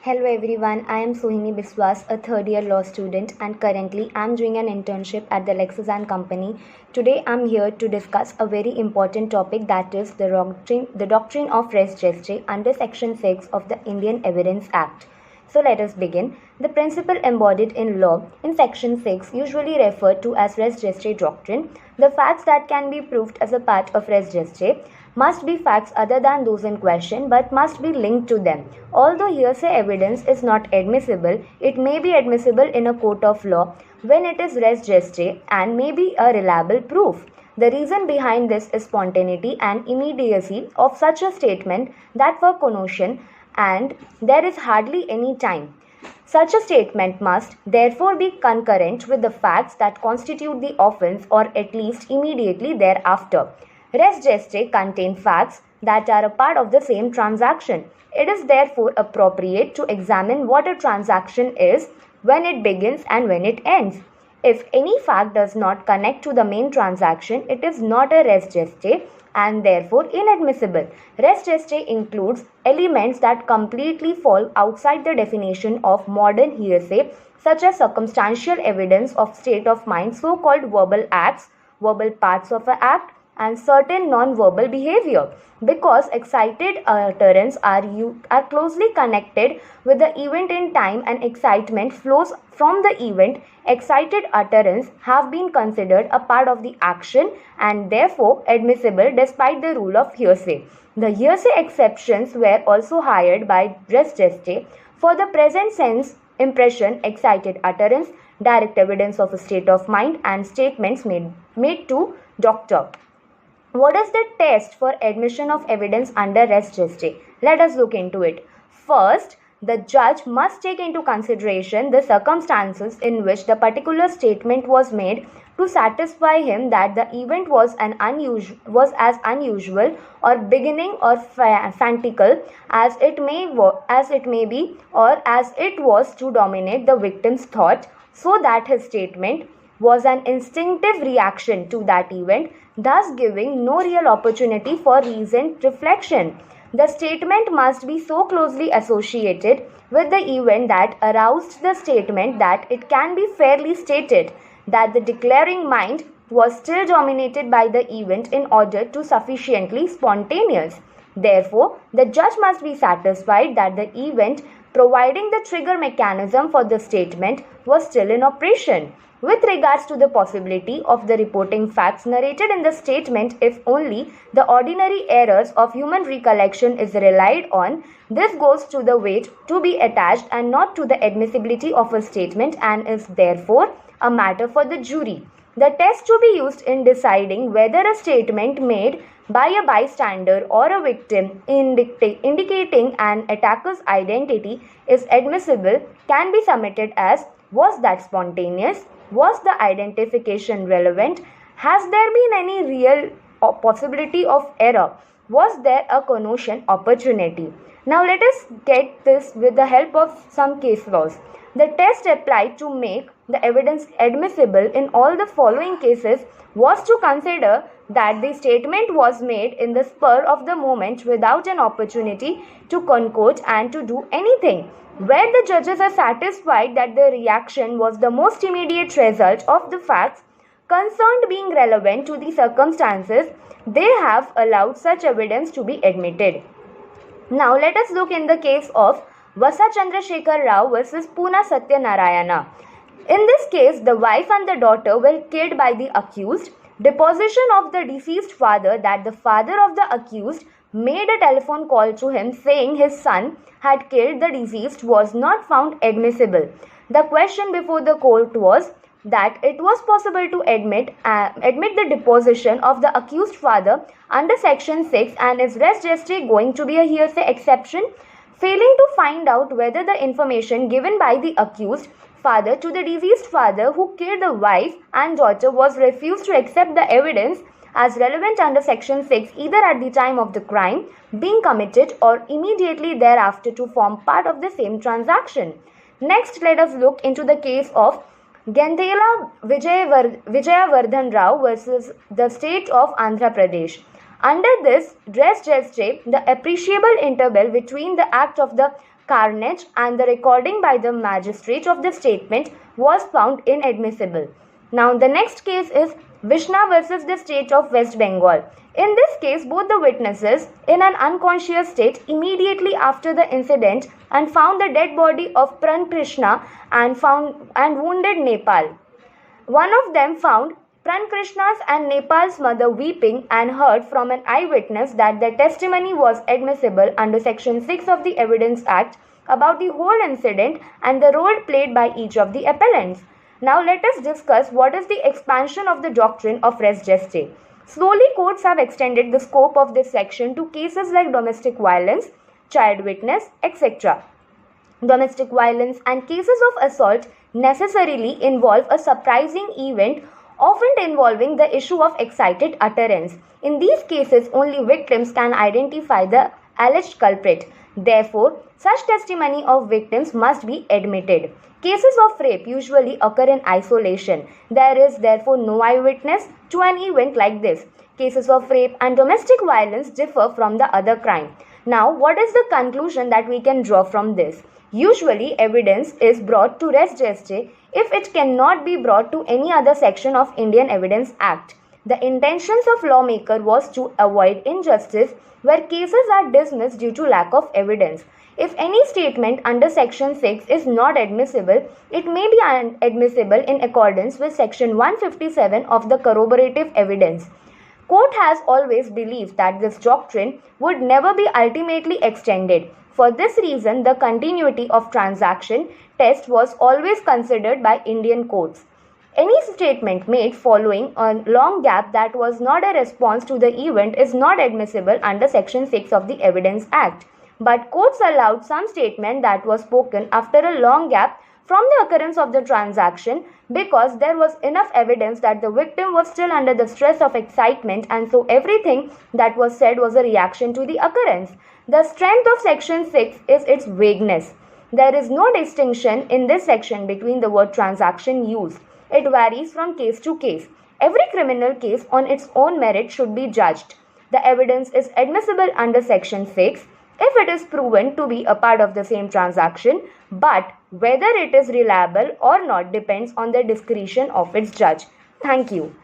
Hello everyone, I am Sohini Biswas, a third year law student, and currently I am doing an internship at the Lexus and Company. Today I am here to discuss a very important topic, that is the doctrine of res gestae under Section 6 of the Indian Evidence Act. So let us begin. The principle embodied in law in Section 6, usually referred to as res gestae doctrine, the facts that can be proved as a part of res gestae must be facts other than those in question but must be linked to them. Although hearsay evidence is not admissible, it may be admissible in a court of law when it is res gestae and may be a reliable proof. The reason behind this is spontaneity and immediacy of such a statement that for connotation and there is hardly any time. Such a statement must therefore be concurrent with the facts that constitute the offence or at least immediately thereafter. Res gestae contain facts that are a part of the same transaction. It is therefore appropriate to examine what a transaction is, when it begins and when it ends. If any fact does not connect to the main transaction, it is not a res gestae and therefore inadmissible. Res gestae includes elements that completely fall outside the definition of modern hearsay, such as circumstantial evidence of state of mind, so-called verbal acts, verbal parts of an act, and certain non-verbal behavior. Because excited utterance are closely connected with the event in time and excitement flows from the event, excited utterance have been considered a part of the action and therefore admissible despite the rule of hearsay. The hearsay exceptions were also hired by res gestae for the present sense impression, excited utterance, direct evidence of a state of mind, and statements made to doctor. What is the test for admission of evidence under res gestae? Let us look into it. First, the judge must take into consideration the circumstances in which the particular statement was made to satisfy him that the event was as unusual or beginning or fanatical as it may be, or as it was to dominate the victim's thought, so that his statement was an instinctive reaction to that event, thus giving no real opportunity for reasoned reflection. The statement must be so closely associated with the event that aroused the statement that it can be fairly stated that the declaring mind was still dominated by the event in order to sufficiently spontaneous. Therefore, the judge must be satisfied that the event providing the trigger mechanism for the statement was still in operation. With regards to the possibility of the reporting facts narrated in the statement, if only the ordinary errors of human recollection is relied on, this goes to the weight to be attached and not to the admissibility of a statement, and is therefore a matter for the jury. The test to be used in deciding whether a statement made by a bystander or a victim indicating an attacker's identity is admissible can be submitted as: was that spontaneous? Was the identification relevant? Has there been any real possibility of error? Was there a connotation opportunity? Now let us get this with the help of some case laws. The test applied to make the evidence admissible in all the following cases was to consider that the statement was made in the spur of the moment without an opportunity to concoct and to do anything. Where the judges are satisfied that the reaction was the most immediate result of the facts concerned being relevant to the circumstances, they have allowed such evidence to be admitted. Now let us look in the case of Vasa Chandrasekhar Rao versus Poona Satyanarayana. In this case, the wife and the daughter were killed by the accused. Deposition of the deceased father that the father of the accused made a telephone call to him saying his son had killed the deceased was not found admissible. The question before the court was that it was possible to admit the deposition of the accused father under Section 6, and is res gestae going to be a hearsay exception? Failing to find out whether the information given by the accused father to the deceased father who killed the wife and daughter was refused to accept the evidence as relevant under Section 6 either at the time of the crime being committed or immediately thereafter to form part of the same transaction. Next, let us look into the case of Gendela Vijayavardhan Rao versus the state of Andhra Pradesh. Under this res gestae, the appreciable interval between the act of the carnage, and the recording by the magistrate of the statement was found inadmissible. Now the next case is Vishna versus the state of West Bengal. In this case, both the witnesses in an unconscious state immediately after the incident and found the dead body of Pran Krishna and wounded Nepal. One of them found Pran Krishna's and Nepal's mother weeping and heard from an eyewitness that their testimony was admissible under Section 6 of the Evidence Act about the whole incident and the role played by each of the appellants. Now let us discuss what is the expansion of the doctrine of res geste. Slowly, courts have extended the scope of this section to cases like domestic violence, child witness, etc. Domestic violence and cases of assault necessarily involve a surprising event, often involving the issue of excited utterance. In these cases, only victims can identify the alleged culprit. Therefore, such testimony of victims must be admitted. Cases of rape usually occur in isolation. There is therefore no eyewitness to an event like this. Cases of rape and domestic violence differ from the other crime. Now, what is the conclusion that we can draw from this? Usually, evidence is brought to res geste if it cannot be brought to any other section of Indian Evidence Act. The intentions of lawmaker was to avoid injustice where cases are dismissed due to lack of evidence. If any statement under Section 6 is not admissible, it may be admissible in accordance with Section 157 of the Corroborative Evidence. Court has always believed that this doctrine would never be ultimately extended. For this reason, the continuity of transaction test was always considered by Indian courts. Any statement made following a long gap that was not a response to the event is not admissible under Section 6 of the Evidence Act. But courts allowed some statement that was spoken after a long gap from the occurrence of the transaction because there was enough evidence that the victim was still under the stress of excitement, and so everything that was said was a reaction to the occurrence. The strength of Section 6 is its vagueness. There is no distinction in this section between the word transaction used. It varies from case to case. Every criminal case on its own merit should be judged. The evidence is admissible under Section 6 if it is proven to be a part of the same transaction, but whether it is reliable or not depends on the discretion of its judge. Thank you.